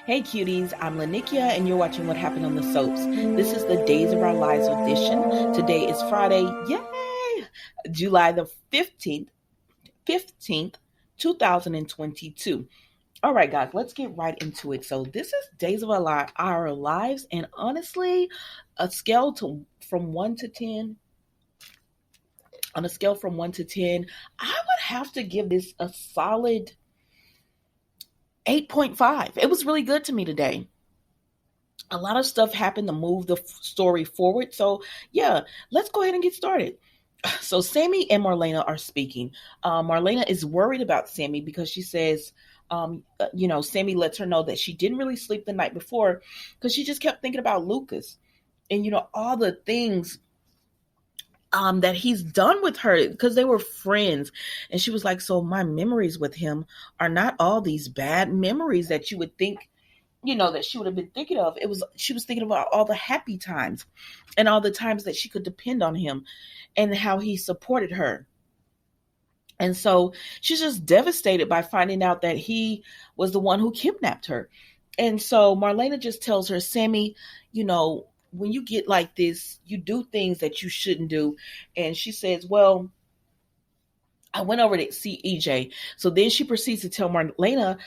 Hey cuties, I'm Lanikia and you're watching What Happened on the Soaps. This is the Days of Our Lives edition. Today is Friday, yay! July the 15th, 2022. All right, guys, let's get right into it. So this is Days of our Lives, and honestly, a scale from 1 to 10, on a scale from 1 to 10, I would have to give this a solid 8.5. It was really good to me today. A lot of stuff happened to move the story forward. So, yeah, let's go ahead and get started. So, Sammy and Marlena are speaking. Marlena is worried about Sammy because she says, Sammy lets her know that she didn't really sleep the night before because she just kept thinking about Lucas and, all the things that he's done with her because they were friends. And she was like, so my memories with him are not all these bad memories that you would think that she would have been thinking of. She was thinking about all the happy times and all the times that she could depend on him and how he supported her. And so she's just devastated by finding out that he was the one who kidnapped her. And so Marlena just tells her, Sammy, when you get like this, you do things that you shouldn't do. And she says, well, I went over to see EJ. So then she proceeds to tell Marlena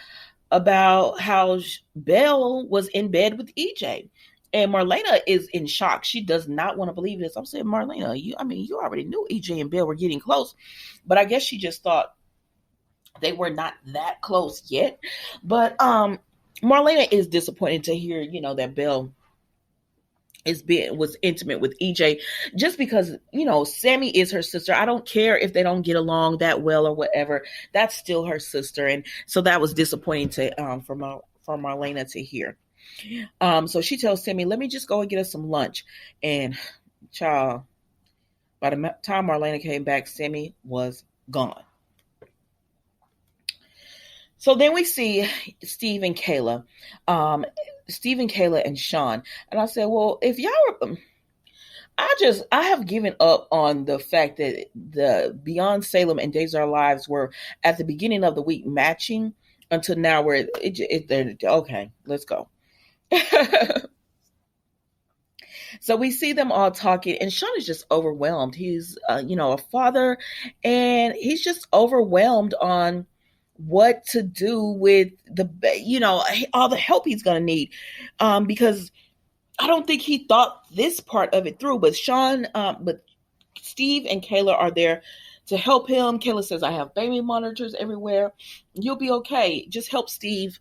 about how Belle was in bed with EJ. And Marlena is in shock. She does not want to believe this. I'm saying, Marlena, you already knew EJ and Belle were getting close. But I guess she just thought they were not that close yet. But Marlena is disappointed to hear, that Belle was intimate with EJ just because, Sammy is her sister. I don't care if they don't get along that well or whatever. That's still her sister. And so that was disappointing to for Marlena to hear. So she tells Sammy, let me just go and get us some lunch. And child, by the time Marlena came back, Sammy was gone. So then we see Steve and Kayla. Steve and Kayla and Sean. And I said, well, if y'all were, I have given up on the fact that the Beyond Salem and Days of Our Lives were at the beginning of the week matching until now where they're okay, let's go. So we see them all talking and Sean is just overwhelmed. He's, a father and he's just overwhelmed on what to do with all the help he's going to need. Because I don't think he thought this part of it through, but but Steve and Kayla are there to help him. Kayla says, I have baby monitors everywhere. You'll be okay. Just help Steve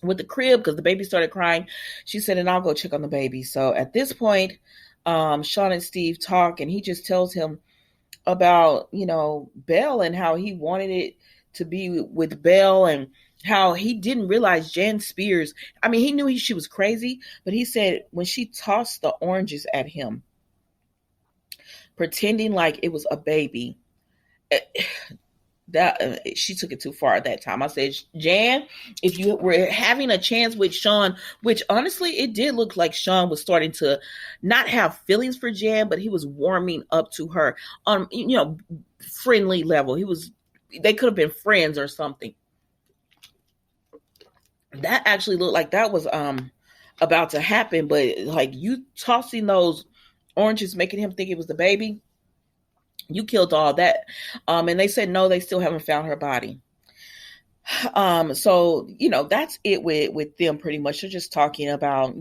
with the crib because the baby started crying. She said, and I'll go check on the baby. So at this point, Sean and Steve talk and he just tells him about, Belle and how he wanted it to be with Belle and how he didn't realize Jan Spears. I mean, he knew she was crazy, but he said when she tossed the oranges at him, pretending like it was a baby, that she took it too far at that time. I said, Jan, if you were having a chance with Sean, which honestly, it did look like Sean was starting to not have feelings for Jan, but he was warming up to her on, friendly level. They could have been friends or something. That actually looked like that was about to happen, but like you tossing those oranges, making him think it was the baby, you killed all that. And they said no, they still haven't found her body. So that's it with them pretty much. They're just talking about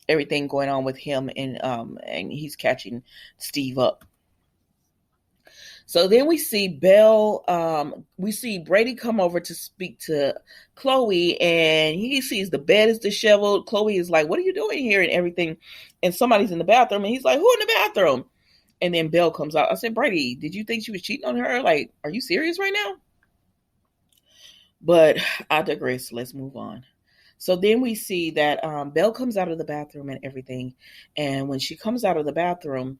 everything going on with him and he's catching Steve up. So then we see we see Brady come over to speak to Chloe and he sees the bed is disheveled. Chloe is like, what are you doing here and everything? And somebody's in the bathroom and he's like, who in the bathroom? And then Belle comes out. I said, Brady, did you think she was cheating on her? Like, are you serious right now? But I digress. Let's move on. So then we see that Belle comes out of the bathroom and everything. And when she comes out of the bathroom,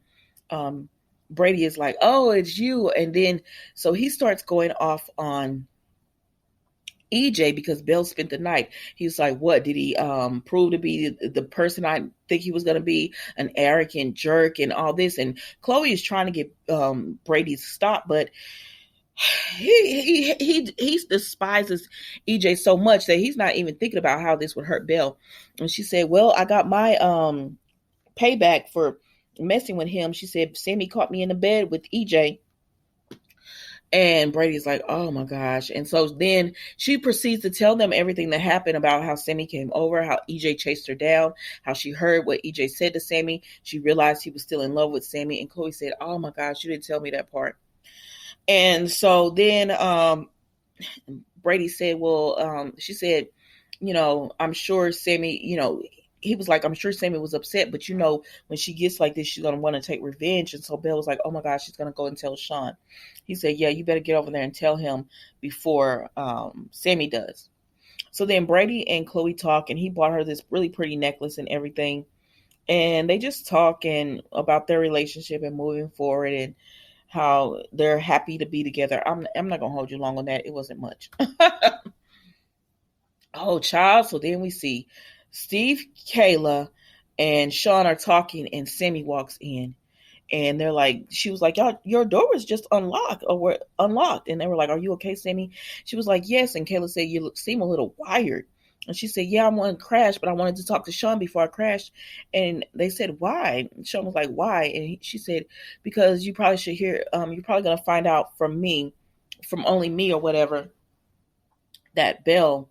Brady is like, oh, it's you. And then, so he starts going off on EJ because Belle spent the night. He's like, what, did he prove to be the person I think he was going to be, an arrogant jerk and all this? And Chloe is trying to get Brady to stop, but He despises EJ so much that he's not even thinking about how this would hurt Belle. And she said, "Well, I got my payback for messing with him." She said, "Sammy caught me in the bed with EJ." And Brady's like, "Oh my gosh." And so then she proceeds to tell them everything that happened about how Sammy came over, how EJ chased her down, how she heard what EJ said to Sammy. She realized he was still in love with Sammy. And Chloe said, "Oh my gosh, you didn't tell me that part." And so then Brady said, "Well," she said, "I'm sure Sammy, he was like, I'm sure Sammy was upset, but when she gets like this, she's going to want to take revenge." And so Belle was like, "Oh my gosh, she's going to go and tell Sean." He said, "Yeah, you better get over there and tell him before Sammy does." So then Brady and Chloe talk, and he bought her this really pretty necklace and everything. And they just talk and about their relationship and moving forward and how they're happy to be together. I'm not gonna hold you long on that. It wasn't much. Oh, child. So then we see Steve, Kayla, and Sean are talking, and Sammy walks in. And they're like, she was like, "Y'all, your door was just unlocked or were unlocked." And they were like, "Are you okay, Sammy?" She was like, "Yes." And Kayla said, "You seem a little wired." And she said, "Yeah, I wanted to crash, but I wanted to talk to Sean before I crashed." And they said, "Why?" And Sean was like, "Why?" And she said, "Because you probably should hear, you're probably going to find out from me, from only me or whatever, that Belle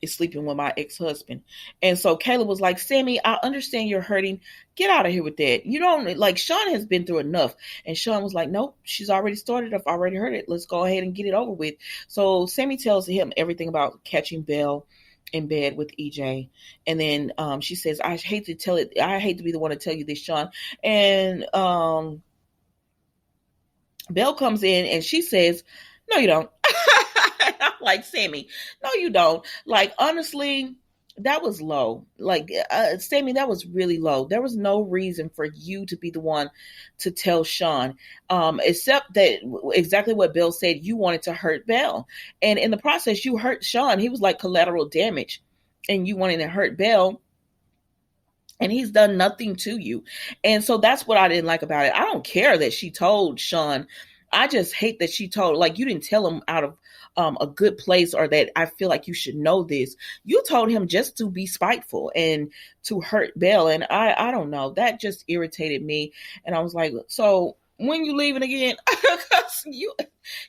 is sleeping with my ex-husband." And so Caleb was like, "Sammy, I understand you're hurting. Get out of here with that. You don't like Sean has been through enough." And Sean was like, "Nope, she's already started. I've already heard it. Let's go ahead and get it over with." So Sammy tells him everything about catching Belle in bed with EJ. And then she says, I hate to be the one to tell you this, Sean." And Belle comes in and she says, "No, you don't." I'm like, "Sammy, no, you don't." Like, honestly, that was low. Like, Sammy, that was really low. There was no reason for you to be the one to tell Sean, except that exactly what Belle said. You wanted to hurt Belle. And in the process, you hurt Sean. He was like collateral damage. And you wanted to hurt Belle. And he's done nothing to you. And so that's what I didn't like about it. I don't care that she told Sean. I just hate that she told, like, you didn't tell him out of a good place, or that I feel like you should know this. You told him just to be spiteful and to hurt Belle. And I don't know. That just irritated me. And I was like, "So when you leaving again?"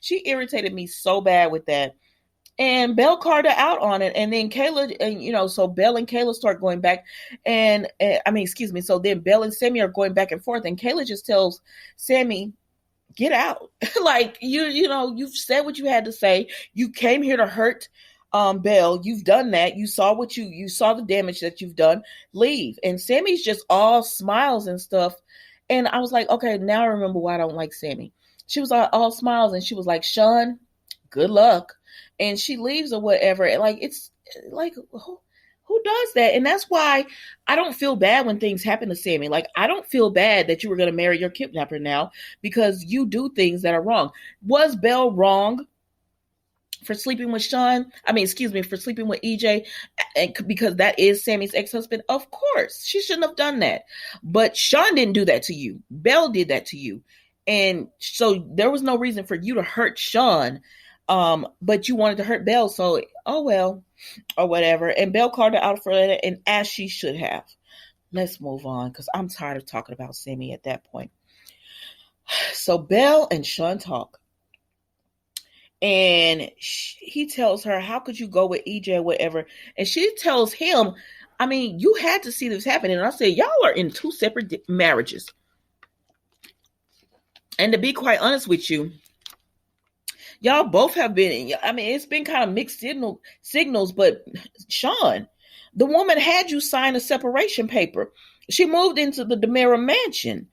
She irritated me so bad with that. And Belle called her out on it. And then Kayla, so Belle and Kayla start going back. And excuse me. So then Belle and Sammy are going back and forth. And Kayla just tells Sammy, "Get out." Like, you've said what you had to say. You came here to hurt Belle. You've done that. You saw you saw the damage that you've done. Leave. And Sammy's just all smiles and stuff. And I was like, okay, now I remember why I don't like Sammy. She was all smiles, and she was like, "Sean, good luck." And she leaves or whatever. And like, it's like, who does that? And that's why I don't feel bad when things happen to Sammy. Like, I don't feel bad that you were going to marry your kidnapper now, because you do things that are wrong. Was Belle wrong for sleeping with Sean? For sleeping with EJ, because that is Sammy's ex-husband? Of course, she shouldn't have done that. But Sean didn't do that to you. Belle did that to you. And so there was no reason for you to hurt Sean. But you wanted to hurt Belle, so oh well, or whatever. And Belle called her out for it, and as she should have. Let's move on, because I'm tired of talking about Sammy at that point. So Belle and Sean talk, and he tells her, "How could you go with EJ or whatever?" And she tells him, "You had to see this happening." And I said, "Y'all are in two separate marriages." And to be quite honest with you, y'all both have been, it's been kind of mixed signals, but Sean, the woman had you sign a separation paper. She moved into the DeMera mansion.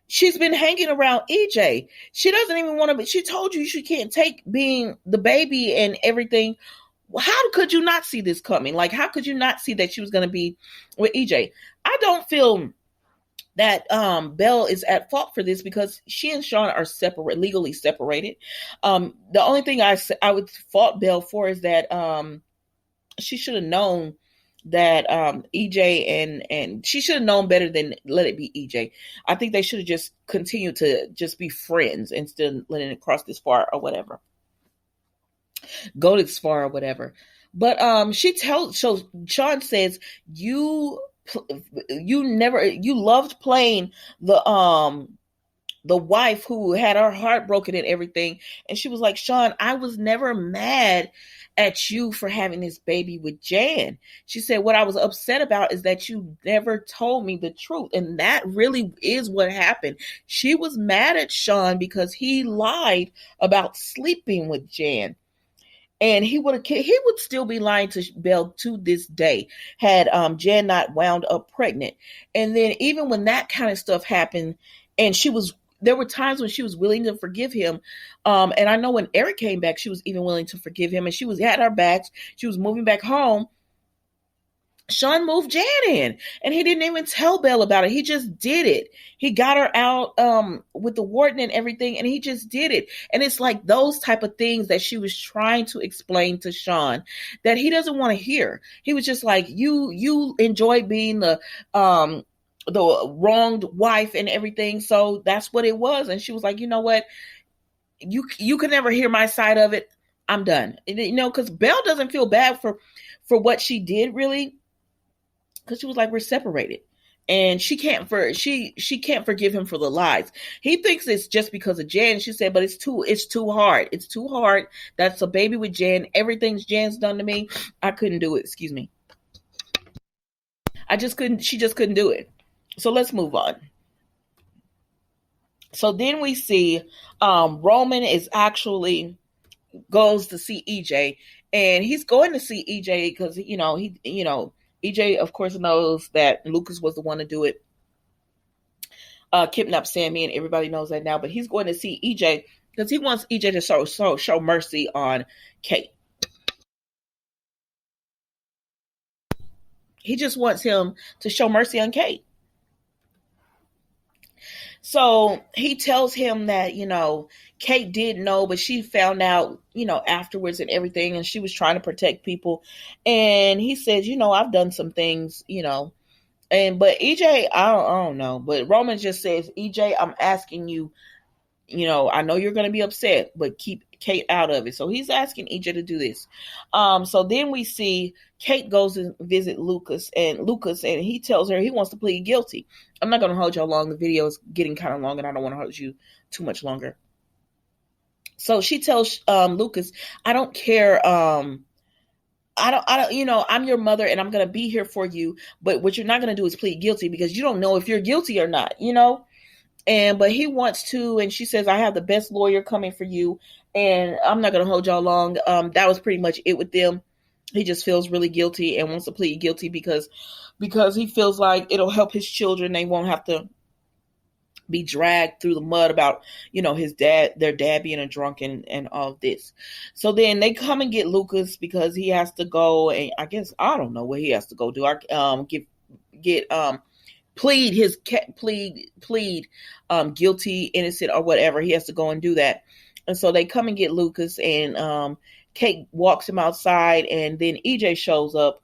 She's been hanging around EJ. She doesn't even want to, she told you she can't take being the baby and everything. How could you not see this coming? Like, how could you not see that she was going to be with EJ? I don't feel that Belle is at fault for this, because she and Sean are legally separated. The only thing I would fault Belle for is that she should have known that EJ and she should have known better than let it be EJ. I think they should have just continued to just be friends instead of letting it cross this far or whatever, go this far or whatever. But she tells so Sean says you you never you loved playing the wife who had her heart broken and everything. And she was like, Sean, I was never mad at you for having this baby with Jan. She said, what I was upset about is that you never told me the truth. And that really is what happened. She was mad at Sean because he lied about sleeping with Jan. And he would still be lying to Belle to this day had Jan not wound up pregnant. And then even when that kind of stuff happened, and there were times when she was willing to forgive him. And I know when Eric came back, she was even willing to forgive him, and she was at our backs. She was moving back home. Sean moved Jan in, and he didn't even tell Belle about it. He just did it. He got her out with the warden and everything, and he just did it. And it's like those type of things that she was trying to explain to Sean that he doesn't want to hear. He was just like, you enjoy being the wronged wife and everything, so that's what it was. And she was like, you know what, you could never hear my side of it. I'm done. Because Belle doesn't feel bad for what she did, really, because she was like, we're separated, and she can't forgive him for the lies. He thinks it's just because of Jan. She said, but it's too hard. It's too hard. That's a baby with Jan. Everything Jan's done to me, I couldn't do it. Excuse me. I just couldn't. She just couldn't do it. So let's move on. So then we see Roman is actually goes to see EJ, and he's going to see EJ because EJ of course knows that Lucas was the one to do it, kidnap Sammy, and everybody knows that now. But he's going to see EJ because he wants EJ to show mercy on Kate. He just wants him to show mercy on Kate. So he tells him that, Kate did know, but she found out, afterwards and everything, and she was trying to protect people. And he says, I've done some things, but EJ, I don't know. But Roman just says, EJ, I'm asking you, I know you're going to be upset, but keep Kate out of it. So he's asking EJ to do this. So then we see Kate goes and visit Lucas, and he tells her he wants to plead guilty. I'm not going to hold y'all long. The video is getting kind of long, and I don't want to hold you too much longer. So she tells Lucas, I don't care. I don't, I'm your mother, and I'm going to be here for you. But what you're not going to do is plead guilty, because you don't know if you're guilty or not, but he wants to, and she says, I have the best lawyer coming for you, and I'm not going to hold y'all long. That was pretty much it with them. He just feels really guilty and wants to plead guilty because he feels like it'll help his children. They won't have to be dragged through the mud about, their dad being a drunk and all of this. So then they come and get Lucas because he has to go, and I guess, I don't know what he has to go do. Plead guilty, innocent, or whatever. He has to go and do that. And so they come and get Lucas, and Kate walks him outside, and then EJ shows up,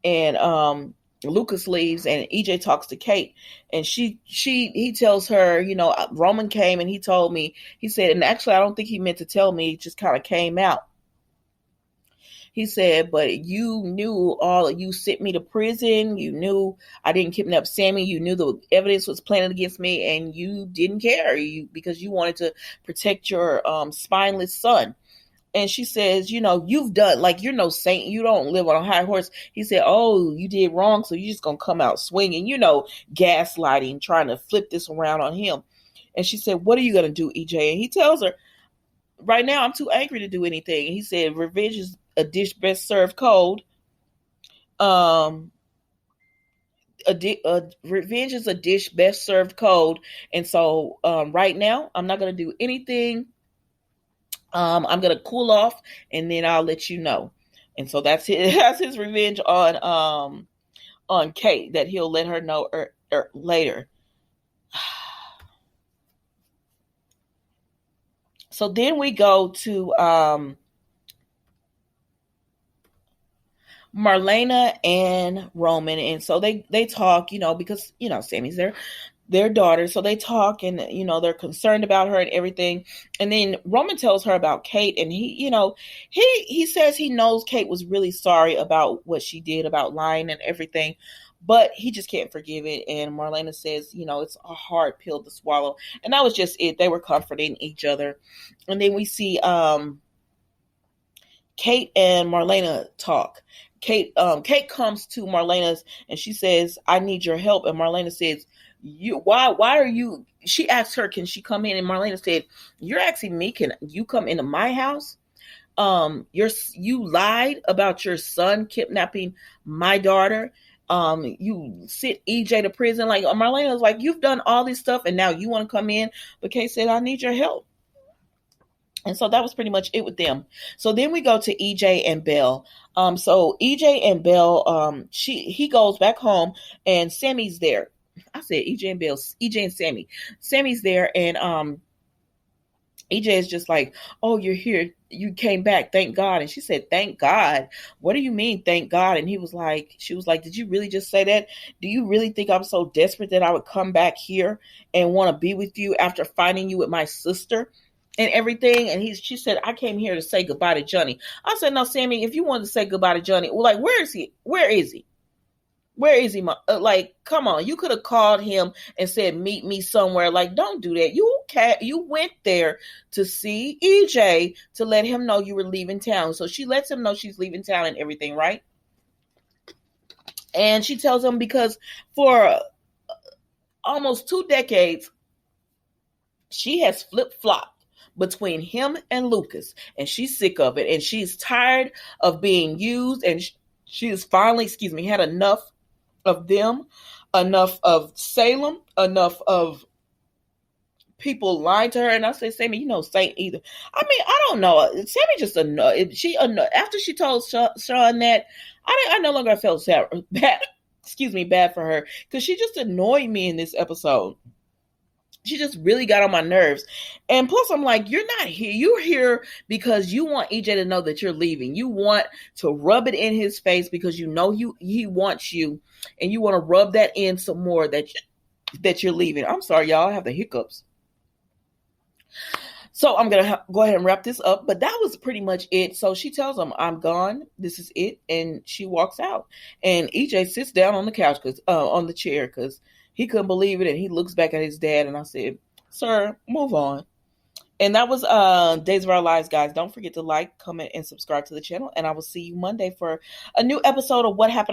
and Lucas leaves, and EJ talks to Kate, and he tells her, Roman came and he told me, he said, and actually I don't think he meant to tell me, it just kind of came out. He said, but you sent me to prison. You knew I didn't kidnap Sammy. You knew the evidence was planted against me, and you didn't care because you wanted to protect your spineless son. And she says, you've done, like, you're no saint. You don't live on a high horse. He said, oh, you did wrong, so you're just going to come out swinging, gaslighting, trying to flip this around on him. And she said, what are you going to do, EJ? And he tells her, right now, I'm too angry to do anything. And he said, revenge is a dish best served cold. Revenge is a dish best served cold. And so right now, I'm not going to do anything. I'm going to cool off, and then I'll let you know. And so that's his revenge on Kate, that he'll let her know later. So then we go to Marlena and Roman, and so they talk, because Sammy's their daughter, so they talk, and they're concerned about her and everything. And then Roman tells her about Kate, and he says he knows Kate was really sorry about what she did, about lying and everything, but he just can't forgive it. And Marlena says, it's a hard pill to swallow, and that was just it. They were comforting each other. And then we see Kate and Marlena talk. Kate comes to Marlena's and she says, "I need your help." And Marlena says, why are you, she asked her, can she come in? And Marlena said, "You're asking me, can you come into my house? You lied about your son kidnapping my daughter. You sent EJ to prison." Like, Marlena was like, "You've done all this stuff and now you want to come in?" But Kate said, "I need your help." And so that was pretty much it with them. So then we go to EJ and Belle. So EJ and Belle, he goes back home and Sammy's there. I said EJ and Belle, EJ and Sammy. Sammy's there, and EJ is just like, "Oh, you're here. You came back. Thank God." And she said, "Thank God? What do you mean, thank God?" And she was like, "Did you really just say that? Do you really think I'm so desperate that I would come back here and want to be with you after finding you with my sister and everything?" And she said, "I came here to say goodbye to Johnny." I said, "No, Sammy, if you wanted to say goodbye to Johnny, well, like, where is he? Where is he? Where is he? Like, come on, you could have called him and said, meet me somewhere. Like, don't do that. You went there to see EJ to let him know you were leaving town." So she lets him know she's leaving town and everything, right? And she tells him because for almost 2 decades, she has flip-flopped between him and Lucas, and she's sick of it, and she's tired of being used, and she has finally, had enough of them, enough of Salem, enough of people lying to her. And I said, "Sammy, Saint either." I mean, I don't know. Sammy just annoyed. After she told Sean that, I no longer felt bad. Bad for her, because she just annoyed me in this episode. She just really got on my nerves. And plus, I'm like, you're not here. You're here because you want EJ to know that you're leaving. You want to rub it in his face because he wants you, and you want to rub that in some more that you're leaving. I'm sorry, y'all. I have the hiccups. So I'm going to go ahead and wrap this up. But that was pretty much it. So she tells him, "I'm gone. This is it." And she walks out. And EJ sits down on the couch, on the chair, because he couldn't believe it. And he looks back at his dad. And I said, "Sir, move on." And that was Days of Our Lives, guys. Don't forget to like, comment, and subscribe to the channel. And I will see you Monday for a new episode of What Happened